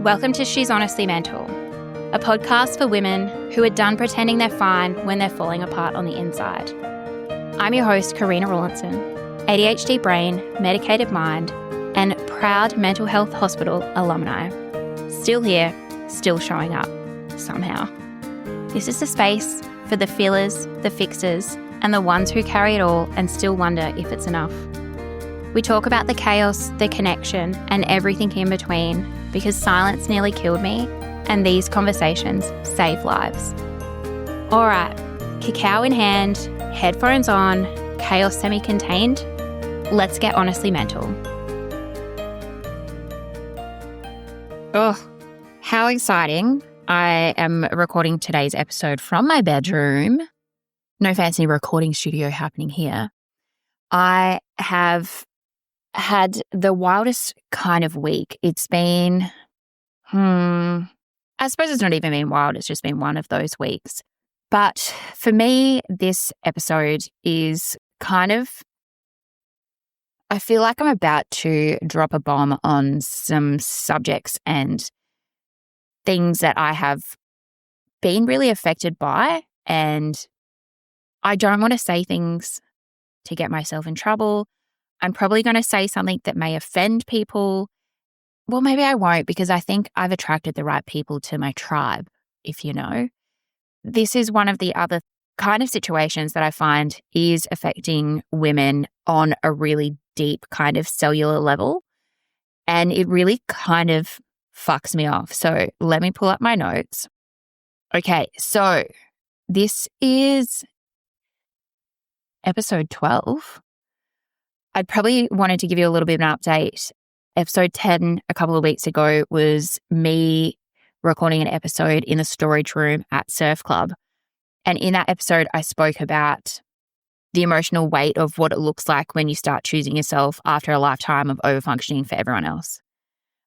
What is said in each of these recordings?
Welcome to She's Honestly Mental, a podcast for women who are done pretending they're fine when they're falling apart on the inside. I'm your host, Karina Rawlinson, ADHD brain, medicated mind, and proud mental health hospital alumni. Still here, still showing up, somehow. This is the space for the feelers, the fixers, and the ones who carry it all and still wonder if it's enough. We talk about the chaos, the connection, and everything in between because silence nearly killed me, and these conversations save lives. All right, cacao in hand, headphones on, chaos semi-contained. Let's get honestly mental. Oh, how exciting. I am recording today's episode from my bedroom. No fancy recording studio happening here. I have had the wildest kind of week. It's been, I suppose it's not even been wild. It's just been one of those weeks. But for me, this episode is kind of, I feel like I'm about to drop a bomb on some subjects and things that I have been really affected by. And I don't want to say things to get myself in trouble. I'm probably going to say something that may offend people. Well, maybe I won't, because I think I've attracted the right people to my tribe, if you know. This is one of the other kind of situations that I find is affecting women on a really deep kind of cellular level. And it really kind of fucks me off. So let me pull up my notes. Okay, so this is episode 12. I probably wanted to give you a little bit of an update. Episode 10 a couple of weeks ago was me recording an episode in the storage room at Surf Club. And in that episode, I spoke about the emotional weight of what it looks like when you start choosing yourself after a lifetime of overfunctioning for everyone else.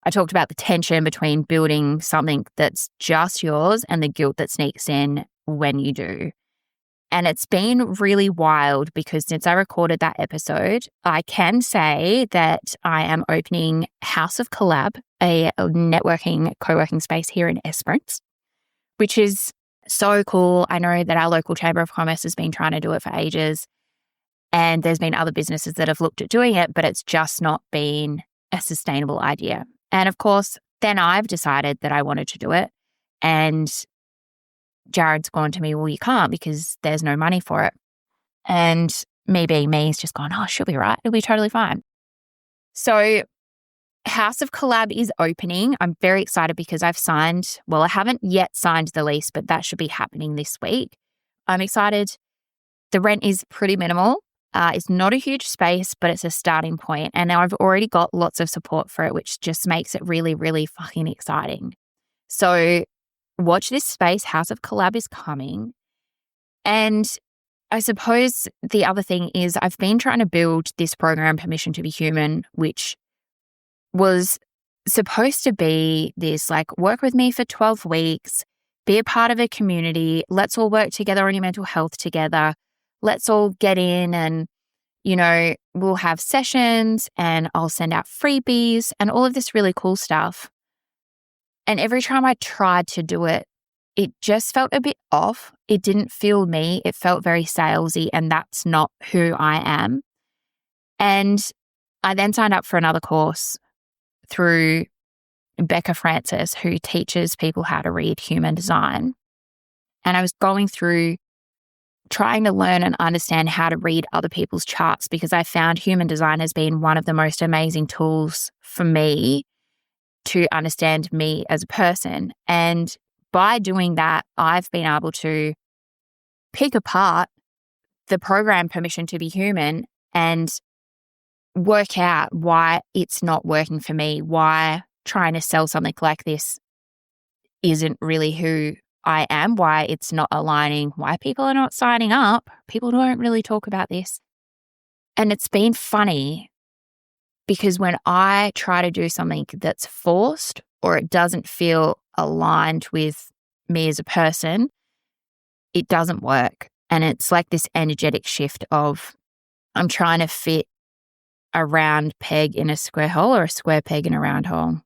I talked about the tension between building something that's just yours and the guilt that sneaks in when you do. And it's been really wild because since I recorded that episode, I can say that I am opening House of Collab, a networking, co-working space here in Esperance, which is so cool. I know that our local Chamber of Commerce has been trying to do it for ages, and there's been other businesses that have looked at doing it, but it's just not been a sustainable idea. And of course, then I've decided that I wanted to do it, and Jared's gone to me, well, you can't because there's no money for it. And me being me is just gone, oh, she'll be right. It'll be totally fine. So House of Collab is opening. I'm very excited because I haven't yet signed the lease, but that should be happening this week. I'm excited. The rent is pretty minimal. It's not a huge space, but it's a starting point. And now I've already got lots of support for it, which just makes it really, really fucking exciting. So watch this space. House of Collab is coming. And I suppose the other thing is I've been trying to build this program, Permission to be Human, which was supposed to be this like work with me for 12 weeks, be a part of a community. Let's all work together on your mental health together. Let's all get in and, we'll have sessions and I'll send out freebies and all of this really cool stuff. And every time I tried to do it, it just felt a bit off. It didn't feel me. It felt very salesy, and that's not who I am. And I then signed up for another course through Becca Francis, who teaches people how to read human design. And I was going through trying to learn and understand how to read other people's charts because I found human design has been one of the most amazing tools for me to understand me as a person. And by doing that, I've been able to pick apart the program Permission to be Human and work out why it's not working for me, why trying to sell something like this isn't really who I am, why it's not aligning, why people are not signing up. People don't really talk about this. And it's been funny because when I try to do something that's forced or it doesn't feel aligned with me as a person, it doesn't work. And it's like this energetic shift of I'm trying to fit a round peg in a square hole or a square peg in a round hole.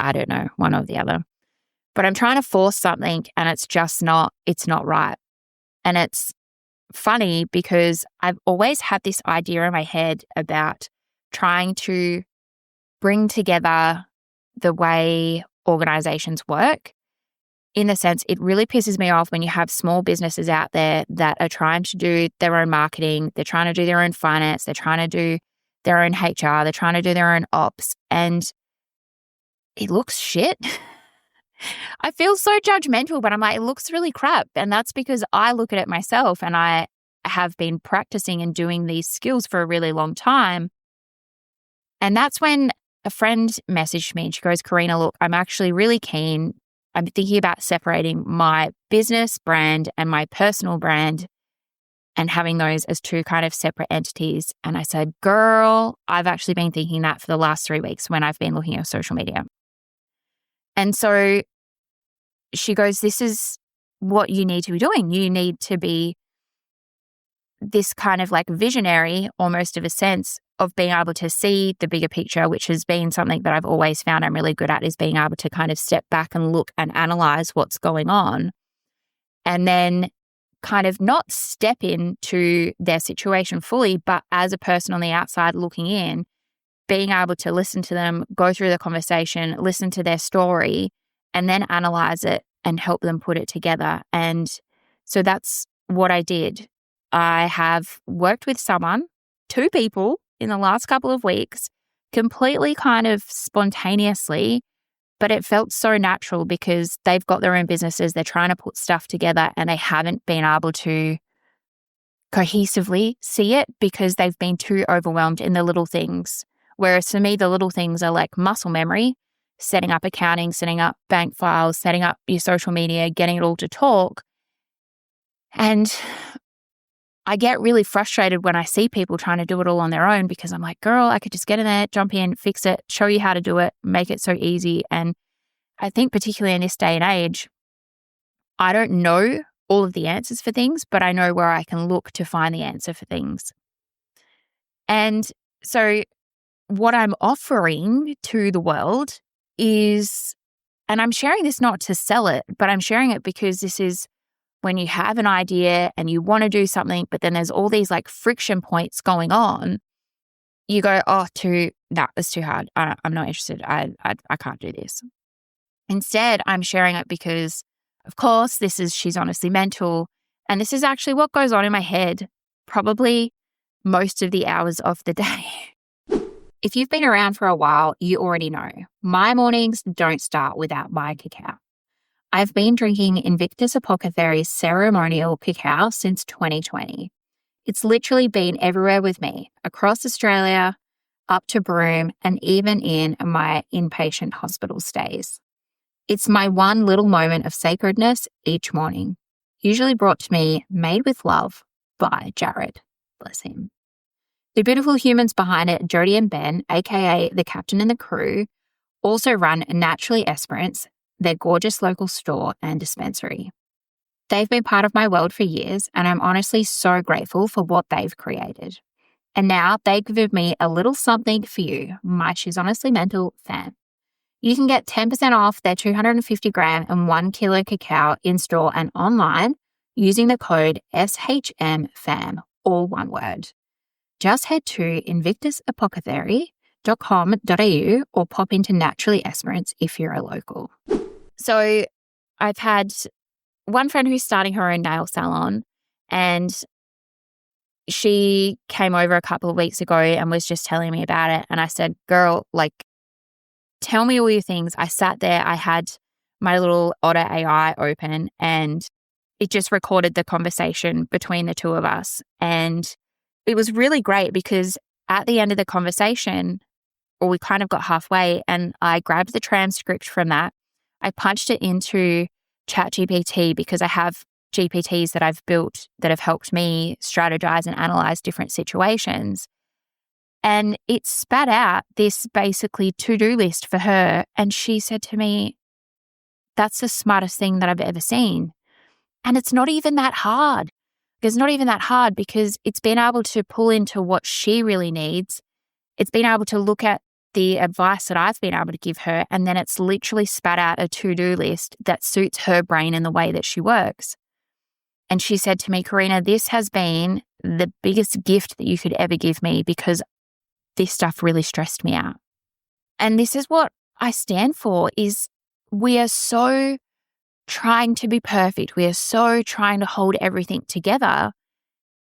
I don't know, one or the other. But I'm trying to force something and it's not right. And it's funny because I've always had this idea in my head about trying to bring together the way organizations work. In the sense, it really pisses me off when you have small businesses out there that are trying to do their own marketing, they're trying to do their own finance, they're trying to do their own HR, they're trying to do their own ops, and it looks shit. I feel so judgmental, but I'm like, it looks really crap. And that's because I look at it myself and I have been practicing and doing these skills for a really long time. And that's when a friend messaged me and she goes, Karina, look, I'm actually really keen. I'm thinking about separating my business brand and my personal brand and having those as two kind of separate entities. And I said, girl, I've actually been thinking that for the last 3 weeks when I've been looking at social media. And so she goes, this is what you need to be doing. You need to be this kind of like visionary, almost of a sense of being able to see the bigger picture, which has been something that I've always found I'm really good at, is being able to kind of step back and look and analyze what's going on and then kind of not step into their situation fully, but as a person on the outside looking in, being able to listen to them, go through the conversation, listen to their story, and then analyze it and help them put it together. And so that's what I did. I have worked with someone, 2 people in the last couple of weeks, completely kind of spontaneously, but it felt so natural because they've got their own businesses, they're trying to put stuff together and they haven't been able to cohesively see it because they've been too overwhelmed in the little things. Whereas for me, the little things are like muscle memory, setting up accounting, setting up bank files, setting up your social media, getting it all to talk. And I get really frustrated when I see people trying to do it all on their own because I'm like, girl, I could just get in there, jump in, fix it, show you how to do it, make it so easy. And I think particularly in this day and age, I don't know all of the answers for things, but I know where I can look to find the answer for things. And so what I'm offering to the world is, and I'm sharing this not to sell it, but I'm sharing it because this is when you have an idea and you want to do something, but then there's all these like friction points going on, you go, oh, that's too hard. I'm not interested. I can't do this. Instead, I'm sharing it because, of course, She's Honestly Mental. And this is actually what goes on in my head probably most of the hours of the day. If you've been around for a while, you already know my mornings don't start without my cacao. I've been drinking Invictus Apothecary's ceremonial cacao since 2020. It's literally been everywhere with me, across Australia, up to Broome, and even in my inpatient hospital stays. It's my one little moment of sacredness each morning, usually brought to me made with love by Jared. Bless him. The beautiful humans behind it, Jodie and Ben, aka the captain and the crew, also run Naturally Esperance, their gorgeous local store and dispensary. They've been part of my world for years, and I'm honestly so grateful for what they've created. And now they've given me a little something for you, my She's Honestly Mental fan. You can get 10% off their 250 gram and 1 kilo cacao in store and online using the code SHMFAM, all one word. Just head to invictusapothecary.com.au or pop into Naturally Esperance if you're a local. So I've had one friend who's starting her own nail salon, and she came over a couple of weeks ago and was just telling me about it. And I said, girl, like, tell me all your things. I sat there, I had my little Otter AI open, and it just recorded the conversation between the two of us. And it was really great because at the end of the conversation, or we kind of got halfway, and I grabbed the transcript from that. I punched it into ChatGPT because I have GPTs that I've built that have helped me strategize and analyze different situations. And it spat out this basically to-do list for her. And she said to me, that's the smartest thing that I've ever seen. And it's not even that hard. It's not even that hard because it's been able to pull into what she really needs. It's been able to look at the advice that I've been able to give her, and then it's literally spat out a to-do list that suits her brain and the way that she works. And she said to me, Karina, this has been the biggest gift that you could ever give me because this stuff really stressed me out. And this is what I stand for, is we are so trying to be perfect. We are so trying to hold everything together.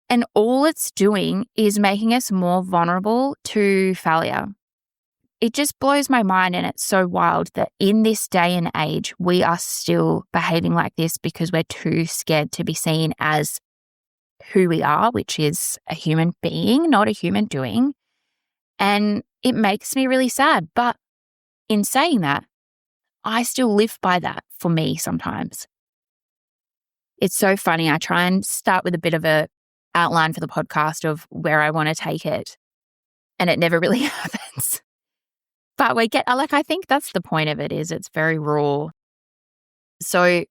And all it's doing is making us more vulnerable to failure. It just blows my mind, and it's so wild that in this day and age, we are still behaving like this because we're too scared to be seen as who we are, which is a human being, not a human doing. And it makes me really sad. But in saying that, I still live by that for me sometimes. It's so funny. I try and start with a bit of a outline for the podcast of where I want to take it, and it never really happens. But I think that's the point of it, is it's very raw. So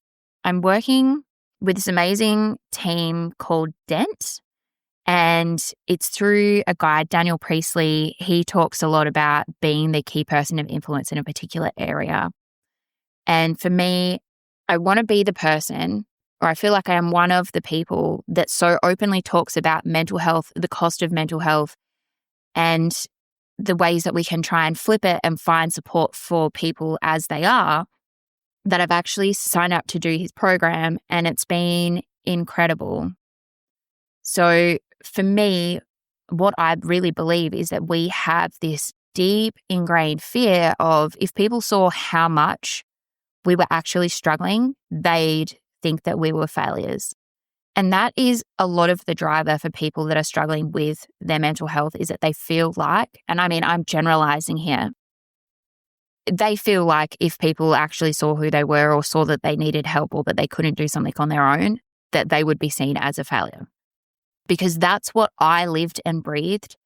I'm working with this amazing team called Dent, and it's through a guy, Daniel Priestley. He talks a lot about being the key person of influence in a particular area. And for me, I want to be the person, or I feel like I am one of the people that so openly talks about mental health, the cost of mental health, and the ways that we can try and flip it and find support for people as they are, that I've actually signed up to do his program, and it's been incredible. So for me, what I really believe is that we have this deep ingrained fear of, if people saw how much we were actually struggling, they'd think that we were failures. And that is a lot of the driver for people that are struggling with their mental health, is that they feel like, and I mean, I'm generalizing here, they feel like if people actually saw who they were, or saw that they needed help, or that they couldn't do something on their own, that they would be seen as a failure. Because that's what I lived and breathed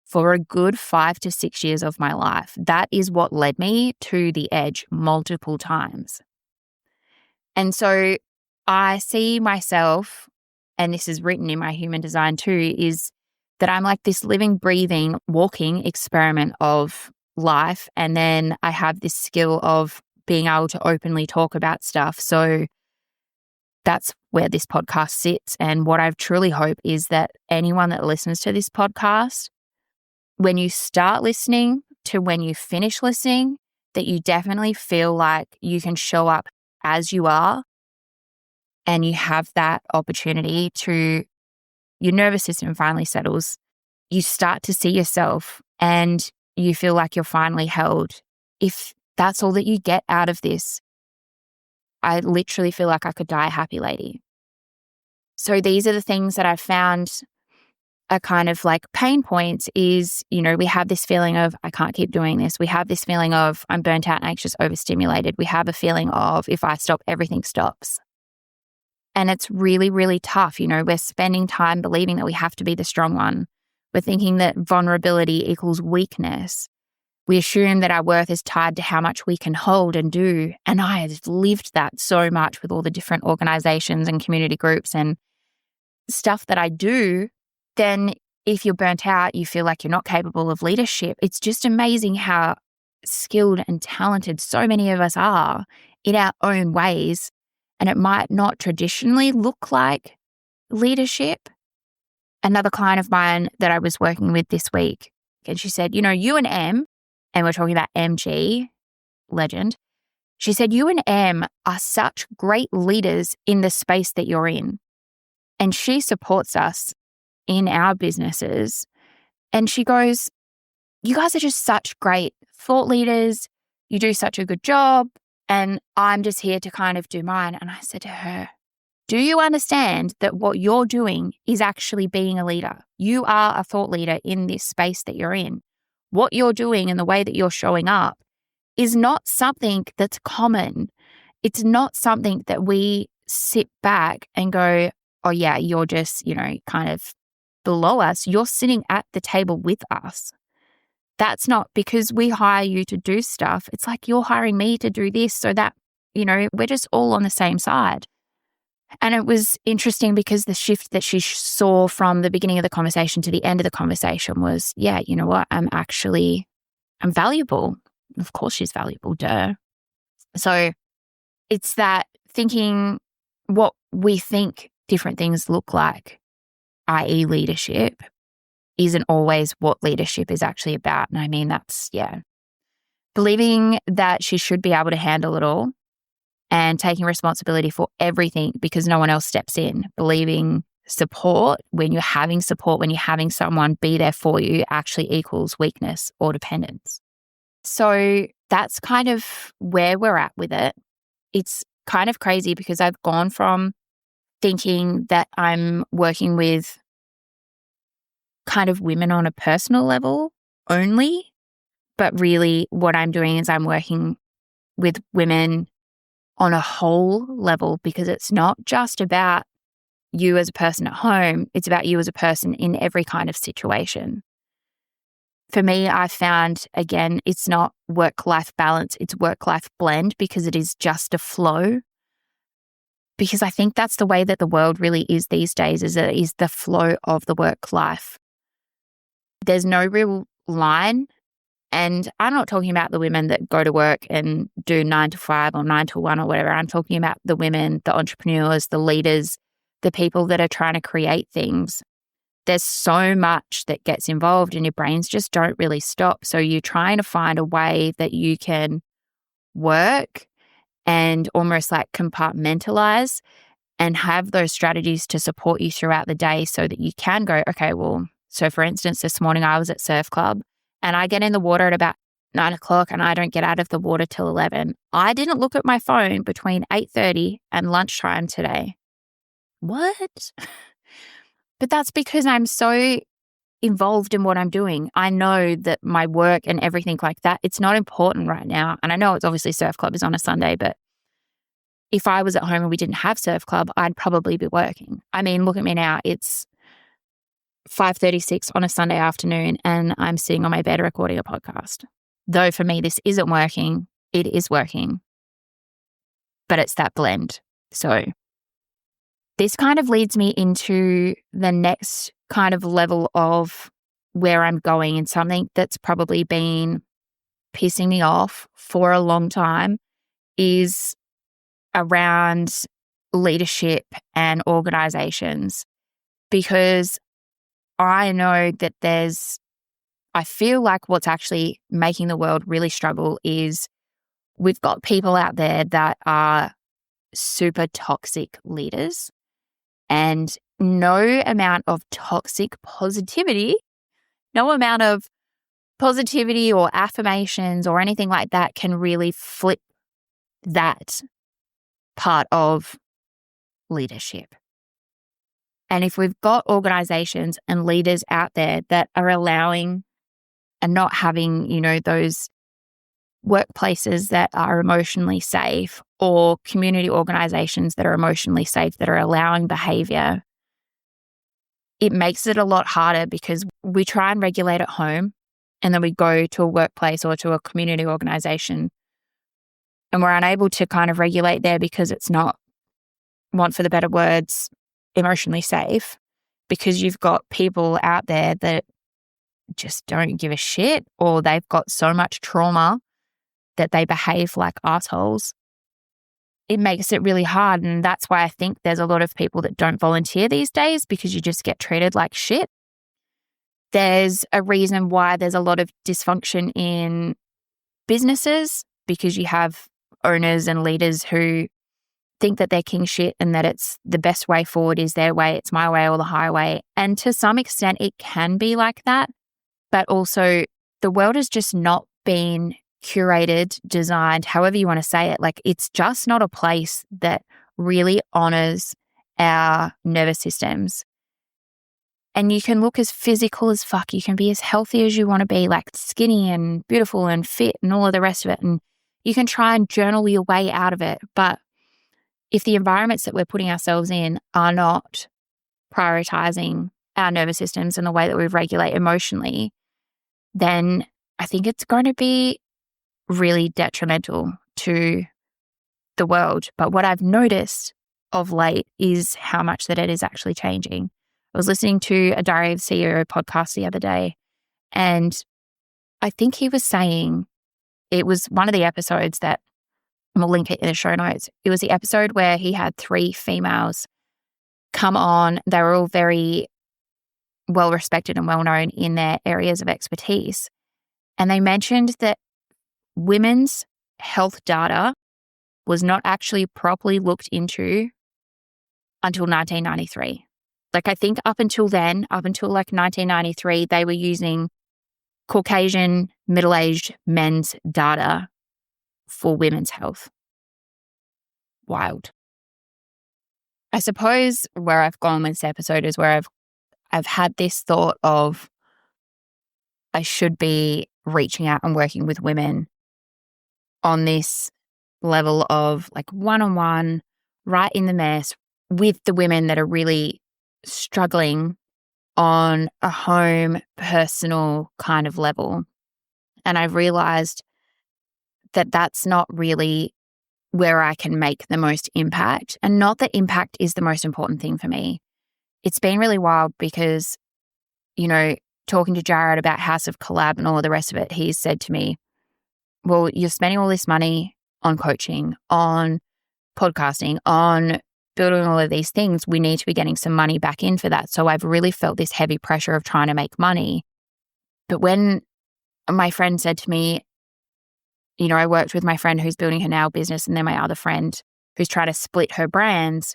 for a good 5 to 6 years of my life. That is what led me to the edge multiple times. And so I see myself, and this is written in my human design too, is that I'm like this living, breathing, walking experiment of life. And then I have this skill of being able to openly talk about stuff. So that's where this podcast sits. And what I truly hope is that anyone that listens to this podcast, when you start listening to when you finish listening, that you definitely feel like you can show up as you are, and you have that opportunity to, your nervous system finally settles. You start to see yourself and you feel like you're finally held. If that's all that you get out of this, I literally feel like I could die a happy lady. So these are the things that I've found are kind of like pain points, is, we have this feeling of, I can't keep doing this. We have this feeling of, I'm burnt out, anxious, overstimulated. We have a feeling of, if I stop, everything stops. And it's really, really tough. We're spending time believing that we have to be the strong one. We're thinking that vulnerability equals weakness. We assume that our worth is tied to how much we can hold and do. And I have lived that so much with all the different organizations and community groups and stuff that I do. Then if you're burnt out, you feel like you're not capable of leadership. It's just amazing how skilled and talented so many of us are in our own ways. And it might not traditionally look like leadership. Another client of mine that I was working with this week, and she said, you and M, and we're talking about MG, legend. She said, you and M are such great leaders in the space that you're in. And she supports us in our businesses. And she goes, you guys are just such great thought leaders. You do such a good job. And I'm just here to kind of do mine. And I said to her, do you understand that what you're doing is actually being a leader? You are a thought leader in this space that you're in. What you're doing and the way that you're showing up is not something that's common. It's not something that we sit back and go, oh yeah, you're just, kind of below us. You're sitting at the table with us. That's not because we hire you to do stuff. It's like you're hiring me to do this so that, we're just all on the same side. And it was interesting because the shift that she saw from the beginning of the conversation to the end of the conversation was, yeah, you know what? I'm actually I'm valuable. Of course she's valuable, duh. So it's that thinking what we think different things look like, i.e. leadership, isn't always what leadership is actually about. And I mean, that's, believing that she should be able to handle it all and taking responsibility for everything because no one else steps in. Believing support, when you're having someone be there for you, actually equals weakness or dependence. So that's kind of where we're at with it. It's kind of crazy because I've gone from thinking that I'm working with kind of women on a personal level only, but really what I'm doing is I'm working with women on a whole level because it's not just about you as a person at home, it's about you as a person in every kind of situation. For me, I found, again, it's not work-life balance, it's work-life blend because it is just a flow. Because I think that's the way that the world really is these days, is it is the flow of the work life. There's no real line. And I'm not talking about the women that go to work and do 9 to 5 or 9 to 1 or whatever. I'm talking about the women, the entrepreneurs, the leaders, the people that are trying to create things. There's so much that gets involved and your brains just don't really stop. So you're trying to find a way that you can work and almost like compartmentalize and have those strategies to support you throughout the day so that you can go, okay, well, so for instance, this morning I was at Surf Club and I get in the water at about 9 o'clock and I don't get out of the water till 11. I didn't look at my phone between 8:30 and lunchtime today. What? But that's because I'm so involved in what I'm doing. I know that my work and everything like that, it's not important right now. And I know it's obviously Surf Club is on a Sunday, but if I was at home and we didn't have Surf Club, I'd probably be working. I mean, look at me now. It's 5:36 on a Sunday afternoon and I'm sitting on my bed recording a podcast. Though for me, this isn't working. It is working. But it's that blend. So this kind of leads me into the next kind of level of where I'm going, and something that's probably been pissing me off for a long time is around leadership and organizations, because I know that I feel like what's actually making the world really struggle is we've got people out there that are super toxic leaders, and no amount of toxic positivity, no amount of positivity or affirmations or anything like that can really flip that part of leadership. And if we've got organizations and leaders out there that are allowing and not having, those workplaces that are emotionally safe, or community organizations that are emotionally safe, that are allowing behavior, it makes it a lot harder because we try and regulate at home and then we go to a workplace or to a community organization and we're unable to kind of regulate there because it's not, want for the better words, emotionally safe, because you've got people out there that just don't give a shit, or they've got so much trauma that they behave like assholes. It makes it really hard. And that's why I think there's a lot of people that don't volunteer these days, because you just get treated like shit. There's a reason why there's a lot of dysfunction in businesses, because you have owners and leaders who think that they're king shit and that it's the best way forward is their way, it's my way or the highway. And to some extent it can be like that, but also the world has just not been curated, designed, however you want to say it. Like, it's just not a place that really honors our nervous systems. And you can look as physical as fuck. You can be as healthy as you want to be, like skinny and beautiful and fit and all of the rest of it. And you can try and journal your way out of it. But if the environments that we're putting ourselves in are not prioritizing our nervous systems and the way that we regulate emotionally, then I think it's going to be really detrimental to the world. But what I've noticed of late is how much that it is actually changing. I was listening to a Diary of the CEO podcast the other day, and I think he was saying, it was one of the episodes that we'll link it in the show notes. It was the episode where he had 3 females come on. They were all very well respected and well known in their areas of expertise. And they mentioned that women's health data was not actually properly looked into until 1993. Like, I think up until then, up until like 1993, they were using Caucasian middle-aged men's data for women's health. Wild. I suppose where I've gone with this episode is where I've had this thought of I should be reaching out and working with women on this level of like one-on-one, right in the mess with the women that are really struggling on a home, personal kind of level. And I've realized that that's not really where I can make the most impact. And not that impact is the most important thing for me. It's been really wild because, you know, talking to Jared about House of Collab and all of the rest of it, he's said to me, well, you're spending all this money on coaching, on podcasting, on building all of these things. We need to be getting some money back in for that. So I've really felt this heavy pressure of trying to make money. But when my friend said to me, you know, I worked with my friend who's building her nail business and then my other friend who's trying to split her brands,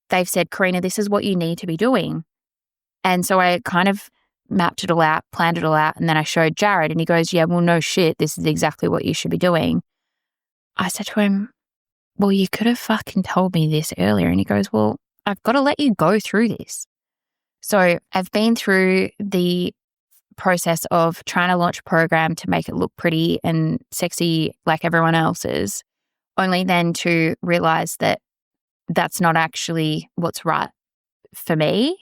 they've said, Karina, this is what you need to be doing. And so I kind of mapped it all out, planned it all out. And then I showed Jared and he goes, yeah, well, no shit. This is exactly what you should be doing. I said to him, well, you could have fucking told me this earlier. And he goes, well, I've got to let you go through this. So I've been through the process of trying to launch a program to make it look pretty and sexy like everyone else's, only then to realize that that's not actually what's right for me.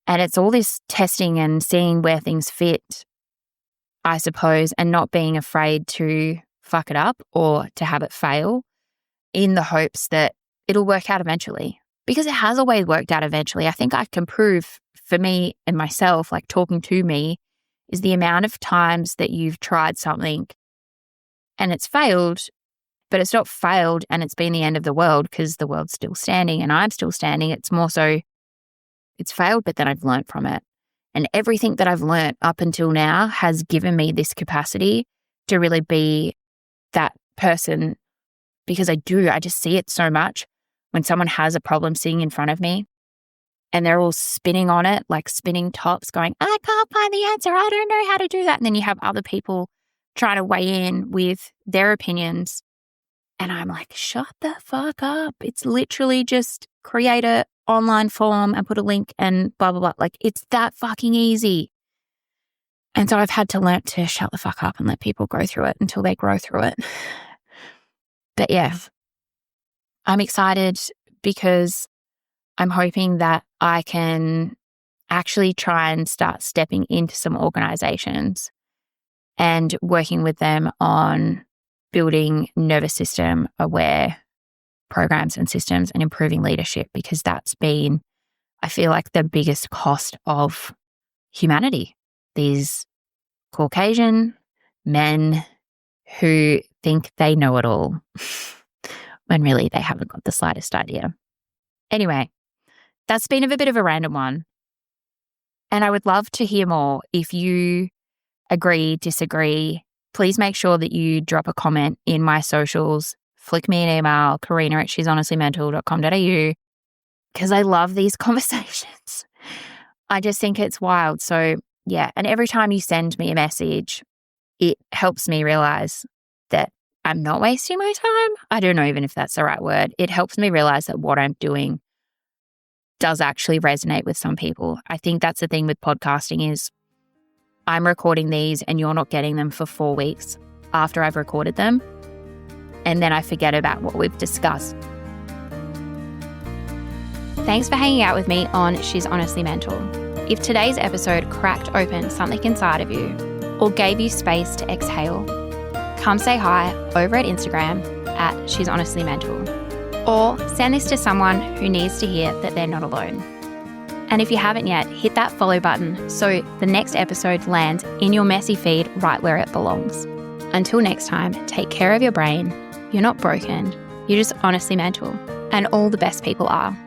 And it's all this testing and seeing where things fit, I suppose, and not being afraid to fuck it up or to have it fail in the hopes that it'll work out eventually. Because it has always worked out eventually. I think I can prove for me and myself, like talking to me, is the amount of times that you've tried something and it's failed, but it's not failed and it's been the end of the world because the world's still standing and I'm still standing. It's more so it's failed, but then I've learned from it. And everything that I've learned up until now has given me this capacity to really be that person, because I just see it so much when someone has a problem sitting in front of me and they're all spinning on it, like spinning tops, going, I can't find the answer. I don't know how to do that. And then you have other people trying to weigh in with their opinions. And I'm like, shut the fuck up. It's literally just create a online form and put a link and blah, blah, blah. Like, it's that fucking easy. And so I've had to learn to shut the fuck up and let people go through it until they grow through it. But yeah, I'm excited because I'm hoping that I can actually try and start stepping into some organizations and working with them on building nervous system aware programs and systems and improving leadership, because that's been, I feel like, the biggest cost of humanity. These Caucasian men who think they know it all when really they haven't got the slightest idea. Anyway, that's been a bit of a random one. And I would love to hear more. If you agree, disagree, please make sure that you drop a comment in my socials. Flick me an email, karina@she'shonestlymental.com.au, because I love these conversations. I just think it's wild. So yeah, and every time you send me a message, it helps me realize that I'm not wasting my time. I don't know even if that's the right word. It helps me realize that what I'm doing does actually resonate with some people. I think that's the thing with podcasting is I'm recording these and you're not getting them for 4 weeks after I've recorded them. And then I forget about what we've discussed. Thanks for hanging out with me on She's Honestly Mental. If today's episode cracked open something inside of you or gave you space to exhale, come say hi over at Instagram @She's Honestly Mental, or send this to someone who needs to hear that they're not alone. And if you haven't yet, hit that follow button so the next episode lands in your messy feed right where it belongs. Until next time, take care of your brain. You're not broken. You're just honestly mental. And all the best people are.